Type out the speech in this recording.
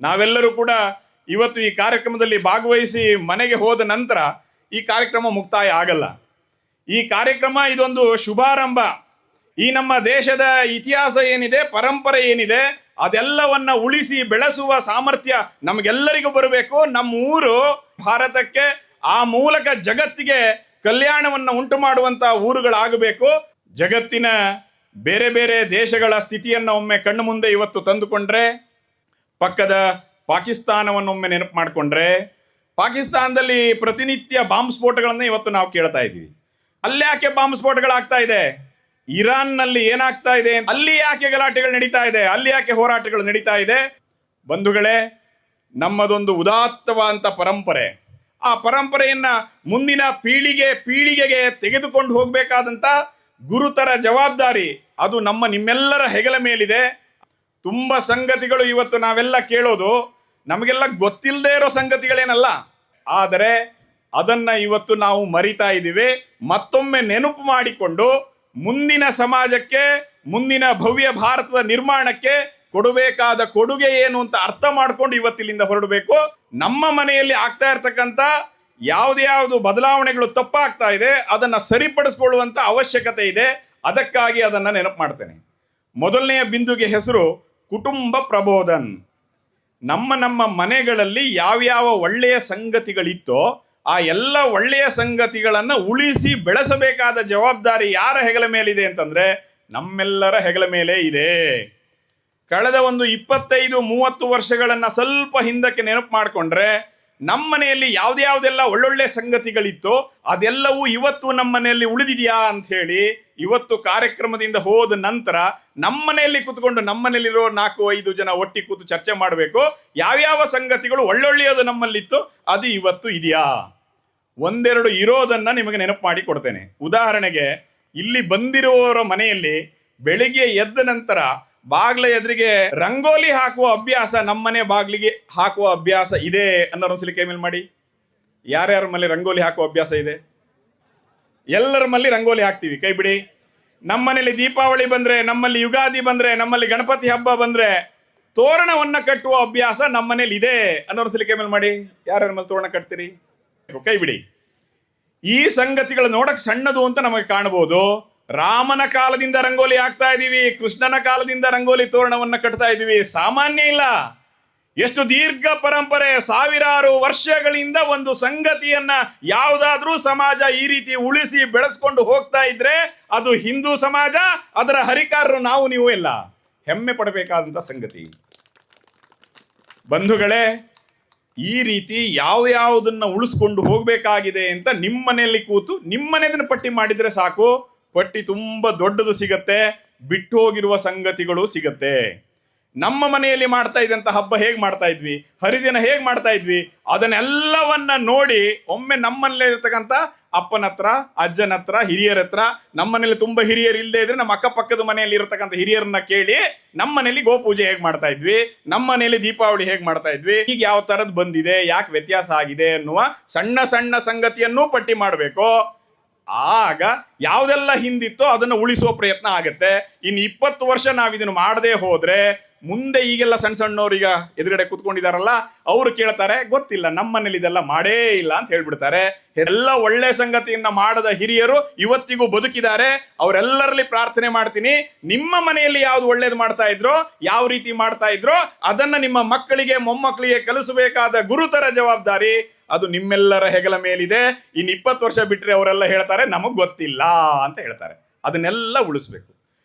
ನಾವೆಲ್ಲರೂ ಕೂಡ ಇವತ್ತು ಈ ಕಾರ್ಯಕ್ರಮದಲ್ಲಿ ಭಾಗವಹಿಸಿ ಮನೆಗೆ ಹೋದ ನಂತರ ಈ ಕಾರ್ಯಕ್ರಮ ಮುಕ್ತಾಯ ಆಗಲ್ಲ. ಈ ಕಾರ್ಯಕ್ರಮ ಇದೊಂದು ಶುಭಾರಂಭ. ಈ ನಮ್ಮ ದೇಶದ ಇತಿಹಾಸ ಏನಿದೆ, ಪರಂಪರೆ ಏನಿದೆ, ಅದೆಲ್ಲವನ್ನ ಉಳಿಸಿ ಬೆಳೆಸುವ ಸಾಮರ್ಥ್ಯ ನಮಗೆಲ್ಲರಿಗೂ ಬರಬೇಕು. ನಮ್ಮ ಊರು ಭಾರತಕ್ಕೆ, ಆ ಮೂಲಕ ಜಗತ್ತಿಗೆ ಕಲ್ಯಾಣವನ್ನು ಉಂಟು ಮಾಡುವಂತ ಊರುಗಳಾಗಬೇಕು. ಜಗತ್ತಿನ ಬೇರೆ ಬೇರೆ ದೇಶಗಳ ಸ್ಥಿತಿಯನ್ನು ಒಮ್ಮೆ ಕಣ್ಣು ಮುಂದೆ ಇವತ್ತು ತಂದುಕೊಂಡ್ರೆ, ಪಕ್ಕದ ಪಾಕಿಸ್ತಾನವನ್ನೊಮ್ಮೆ ನೆನಪು ಮಾಡಿಕೊಂಡ್ರೆ, ಪಾಕಿಸ್ತಾನದಲ್ಲಿ ಪ್ರತಿನಿತ್ಯ ಬಾಂಬ್ ಸ್ಫೋಟಗಳನ್ನು ಇವತ್ತು ನಾವು ಕೇಳ್ತಾ ಇದ್ದೀವಿ. ಅಲ್ಲಿ ಯಾಕೆ ಬಾಂಬ್ ಸ್ಫೋಟಗಳಾಗ್ತಾ ಇದೆ? ಇರಾನ್ನಲ್ಲಿ ಏನಾಗ್ತಾ ಇದೆ? ಅಲ್ಲಿ ಯಾಕೆ ಗಲಾಟೆಗಳು ನಡೀತಾ ಇದೆ? ಅಲ್ಲಿ ಯಾಕೆ ಹೋರಾಟಗಳು ನಡೀತಾ ಇದೆ? ಬಂಧುಗಳೇ, ನಮ್ಮದೊಂದು ಉದಾತ್ತವಾದಂಥ ಪರಂಪರೆ. ಆ ಪರಂಪರೆಯನ್ನ ಮುಂದಿನ ಪೀಳಿಗೆಗೆ ತೆಗೆದುಕೊಂಡು ಹೋಗಬೇಕಾದಂಥ ಗುರುತರ ಜವಾಬ್ದಾರಿ ಅದು ನಿಮ್ಮೆಲ್ಲರ ಹೆಗಲ ಮೇಲಿದೆ. ತುಂಬ ಸಂಗತಿಗಳು ಇವತ್ತು ನಾವೆಲ್ಲ ಕೇಳೋದು ನಮಗೆಲ್ಲ ಗೊತ್ತಿಲ್ಲದೆ ಇರೋ ಸಂಗತಿಗಳೇನಲ್ಲ, ಆದರೆ ಅದನ್ನ ಇವತ್ತು ನಾವು ಮರಿತಾ ಇದ್ದೀವಿ. ಮತ್ತೊಮ್ಮೆ ನೆನಪು ಮಾಡಿಕೊಂಡು ಮುಂದಿನ ಸಮಾಜಕ್ಕೆ, ಮುಂದಿನ ಭವ್ಯ ಭಾರತದ ನಿರ್ಮಾಣಕ್ಕೆ ಕೊಡಬೇಕಾದ ಕೊಡುಗೆ ಏನು ಅಂತ ಅರ್ಥ ಮಾಡ್ಕೊಂಡು ಇವತ್ತಿಲ್ಲಿಂದ ಹೊರಡಬೇಕು. ನಮ್ಮ ಮನೆಯಲ್ಲಿ ಆಗ್ತಾ ಇರ್ತಕ್ಕಂಥ ಯಾವ್ದು ಬದಲಾವಣೆಗಳು ತಪ್ಪಾಗ್ತಾ ಇದೆ ಅದನ್ನ ಸರಿಪಡಿಸ್ಕೊಳ್ಳುವಂತ ಅವಶ್ಯಕತೆ ಇದೆ. ಅದಕ್ಕಾಗಿ ಅದನ್ನ ನೆನಪು ಮಾಡ್ತೇನೆ. ಮೊದಲನೆಯ ಬಿಂದುಗೆ ಹೆಸರು ಕುಟುಂಬ ಪ್ರಬೋಧನ್. ನಮ್ಮ ಮನೆಗಳಲ್ಲಿ ಯಾವ್ಯಾವ ಒಳ್ಳೆಯ ಸಂಗತಿಗಳಿತ್ತೋ ಆ ಎಲ್ಲ ಒಳ್ಳೆಯ ಸಂಗತಿಗಳನ್ನ ಉಳಿಸಿ ಬೆಳೆಸಬೇಕಾದ ಜವಾಬ್ದಾರಿ ಯಾರ ಹೆಗಲ ಮೇಲಿದೆ ಅಂತಂದ್ರೆ ನಮ್ಮೆಲ್ಲರ ಹೆಗಲ ಮೇಲೆ ಇದೆ. ಕಳೆದ ಒಂದು 25-30 ವರ್ಷಗಳನ್ನ ಸ್ವಲ್ಪ ಹಿಂದಕ್ಕೆ ನೆನಪು ಮಾಡಿಕೊಂಡ್ರೆ ನಮ್ಮ ಮನೆಯಲ್ಲಿ ಯಾವ್ದೆಲ್ಲ ಒಳ್ಳೊಳ್ಳೆ ಸಂಗತಿಗಳಿತ್ತೋ ಅದೆಲ್ಲವೂ ಇವತ್ತು ನಮ್ಮ ಮನೆಯಲ್ಲಿ ಉಳಿದಿದೆಯಾ ಅಂತ ಹೇಳಿ ಇವತ್ತು ಕಾರ್ಯಕ್ರಮದಿಂದ ಹೋದ ನಂತರ ನಮ್ಮ ಮನೆಯಲ್ಲಿ ಕೂತ್ಕೊಂಡು ನಮ್ಮನೇಲಿರೋ 4-5 ಜನ ಒಟ್ಟಿಗೆ ಕೂತು ಚರ್ಚೆ ಮಾಡಬೇಕು. ಯಾವ್ಯಾವ ಸಂಗತಿಗಳು ಒಳ್ಳೊಳ್ಳೆಯದು ನಮ್ಮಲ್ಲಿತ್ತು ಅದು ಇವತ್ತು ಇದೆಯಾ? ಒಂದೆರಡು ಇರೋದನ್ನ ನಿಮಗೆ ನೆನಪು ಮಾಡಿ ಕೊಡ್ತೇನೆ. ಉದಾಹರಣೆಗೆ, ಇಲ್ಲಿ ಬಂದಿರುವವರ ಮನೆಯಲ್ಲಿ ಬೆಳಿಗ್ಗೆ ಎದ್ದ ನಂತರ ಬಾಗ್ಲ ಎದುರಿಗೆ ರಂಗೋಲಿ ಹಾಕುವ ಅಭ್ಯಾಸ, ನಮ್ಮನೆ ಬಾಗ್ಲಿಗೆ ಹಾಕುವ ಅಭ್ಯಾಸ ಇದೆ ಅನ್ನೋರೊಂದ್ಸಲಿ ಕೈ ಮೇಲೆ ಮಾಡಿ. ಯಾರ್ಯಾರ ಮನೆ ರಂಗೋಲಿ ಹಾಕುವ ಅಭ್ಯಾಸ ಇದೆ? ಎಲ್ಲರ ಮಲ್ಲಿ ರಂಗೋಲಿ ಹಾಕ್ತೀವಿ, ಕೈ ಬಿಡಿ. ನಮ್ಮನೇಲಿ ದೀಪಾವಳಿ ಬಂದ್ರೆ, ನಮ್ಮಲ್ಲಿ ಯುಗಾದಿ ಬಂದ್ರೆ, ನಮ್ಮಲ್ಲಿ ಗಣಪತಿ ಹಬ್ಬ ಬಂದ್ರೆ ತೋರಣವನ್ನ ಕಟ್ಟುವ ಅಭ್ಯಾಸ ನಮ್ಮನೇಲಿ ಇದೆ ಅನ್ನೋರೊಂದ್ಸಲಿ ಕೈ ಮೇಲೆ ಮಾಡಿ. ಯಾರ್ಯಾರ ಮಲ್ಲಿ ತೋರಣ ಕಟ್ತೀರಿ? ಕೈ ಬಿಡಿ. ಈ ಸಂಗತಿಗಳು ನೋಡಕ್ ಸಣ್ಣದು ಅಂತ ನಮಗೆ ಕಾಣಬಹುದು. ರಾಮನ ಕಾಲದಿಂದ ರಂಗೋಲಿ ಹಾಕ್ತಾ ಇದೀವಿ, ಕೃಷ್ಣನ ಕಾಲದಿಂದ ರಂಗೋಲಿ ತೋರಣವನ್ನ ಕಟ್ತಾ ಇದೀವಿ. ಸಾಮಾನ್ಯ ಇಲ್ಲ. ಎಷ್ಟು ದೀರ್ಘ ಪರಂಪರೆ, ಸಾವಿರಾರು ವರ್ಷಗಳಿಂದ ಒಂದು ಸಂಗತಿಯನ್ನ ಯಾವುದಾದ್ರೂ ಸಮಾಜ ಈ ರೀತಿ ಉಳಿಸಿ ಬೆಳೆಸ್ಕೊಂಡು ಹೋಗ್ತಾ ಇದ್ರೆ ಅದು ಹಿಂದೂ ಸಮಾಜ, ಅದರ ಹರಿಕಾರರು ನಾವು ನೀವು ಎಲ್ಲ ಹೆಮ್ಮೆ ಪಡಬೇಕಾದಂತ ಸಂಗತಿ. ಬಂಧುಗಳೇ, ಈ ರೀತಿ ಯಾವುದನ್ನ ಉಳಿಸ್ಕೊಂಡು ಹೋಗ್ಬೇಕಾಗಿದೆ ಅಂತ ನಿಮ್ಮ ಮನೆಯಲ್ಲಿ ಕೂತು ನಿಮ್ಮನೆದನ್ನ ಪಟ್ಟಿ ಮಾಡಿದ್ರೆ ಸಾಕು. ಪಟ್ಟಿ ತುಂಬಾ ದೊಡ್ಡದು ಸಿಗತ್ತೆ, ಬಿಟ್ಟು ಹೋಗಿರುವ ಸಂಗತಿಗಳು ಸಿಗತ್ತೆ. ನಮ್ಮ ಮನೆಯಲ್ಲಿ ಮಾಡ್ತಾ ಇದ್ದಂತ ಹಬ್ಬ ಹೇಗ್ ಮಾಡ್ತಾ ಇದ್ವಿ, ಹರಿದಿನ ಹೇಗ್ ಮಾಡ್ತಾ ಇದ್ವಿ, ಅದನ್ನೆಲ್ಲವನ್ನ ನೋಡಿ ಒಮ್ಮೆ ನಮ್ಮನೇಲಿ ಇರ್ತಕ್ಕಂಥ ಅಪ್ಪನ ಹತ್ರ, ಅಜ್ಜನ ಹತ್ರ, ಹಿರಿಯರ ಹತ್ರ, ನಮ್ಮ ಮನೇಲಿ ತುಂಬಾ ಹಿರಿಯರು ಇಲ್ಲದೆ ಇದ್ರೆ ನಮ್ಮ ಅಕ್ಕಪಕ್ಕದ ಮನೆಯಲ್ಲಿ ಇರತಕ್ಕಂಥ ಹಿರಿಯರನ್ನ ಕೇಳಿ ನಮ್ಮ ಮನೇಲಿ ಗೋಪೂಜೆ ಹೇಗ್ ಮಾಡ್ತಾ ಇದ್ವಿ, ನಮ್ಮ ಮನೆಯಲ್ಲಿ ದೀಪಾವಳಿ ಹೇಗ್ ಮಾಡ್ತಾ ಇದ್ವಿ, ಈಗ ಯಾವ ತರದ್ ಬಂದಿದೆ, ಯಾಕೆ ವ್ಯತ್ಯಾಸ ಆಗಿದೆ ಅನ್ನುವ ಸಣ್ಣ ಸಣ್ಣ ಸಂಗತಿಯನ್ನೂ ಪಟ್ಟಿ ಮಾಡಬೇಕು. ಆಗ ಯಾವ್ದೆಲ್ಲ ಹಿಂದಿತ್ತೋ ಅದನ್ನ ಉಳಿಸುವ ಪ್ರಯತ್ನ ಆಗತ್ತೆ. ಇನ್ನು 20 ವರ್ಷ ನಾವಿದನ್ನು ಮಾಡದೆ ಹೋದ್ರೆ ಮುಂದೆ ಈಗೆಲ್ಲ ಸಣ್ಣವ್ರೀಗ ಎದುರುಗಡೆ ಕೂತ್ಕೊಂಡಿದಾರಲ್ಲ ಅವರು ಕೇಳ್ತಾರೆ, ಗೊತ್ತಿಲ್ಲ ನಮ್ಮ ಮನೇಲಿ ಇದೆಲ್ಲ ಮಾಡೇ ಇಲ್ಲ ಅಂತ ಹೇಳ್ಬಿಡ್ತಾರೆ. ಎಲ್ಲ ಒಳ್ಳೆ ಸಂಗತಿಯನ್ನ ಮಾಡದ ಹಿರಿಯರು ಇವತ್ತಿಗೂ ಬದುಕಿದ್ದಾರೆ. ಅವರೆಲ್ಲರಲ್ಲಿ ಪ್ರಾರ್ಥನೆ ಮಾಡ್ತೀನಿ, ನಿಮ್ಮ ಮನೆಯಲ್ಲಿ ಯಾವ್ದು ಒಳ್ಳೇದು ಮಾಡ್ತಾ ಇದ್ರೋ, ಯಾವ ರೀತಿ ಮಾಡ್ತಾ ಇದ್ರೋ ಅದನ್ನ ನಿಮ್ಮ ಮಕ್ಕಳಿಗೆ, ಮೊಮ್ಮಕ್ಕಳಿಗೆ ಕಲಿಸಬೇಕಾದ ಗುರುತರ ಜವಾಬ್ದಾರಿ ಅದು ನಿಮ್ಮೆಲ್ಲರ ಹೆಗಲ ಮೇಲಿದೆ. ಇನ್ನು 20 ವರ್ಷ ಬಿಟ್ರೆ ಅವರೆಲ್ಲ ಹೇಳ್ತಾರೆ ನಮಗ್ ಗೊತ್ತಿಲ್ಲ ಅಂತ ಹೇಳ್ತಾರೆ. ಅದನ್ನೆಲ್ಲ ಉಳಿಸ್ಬೇಕು.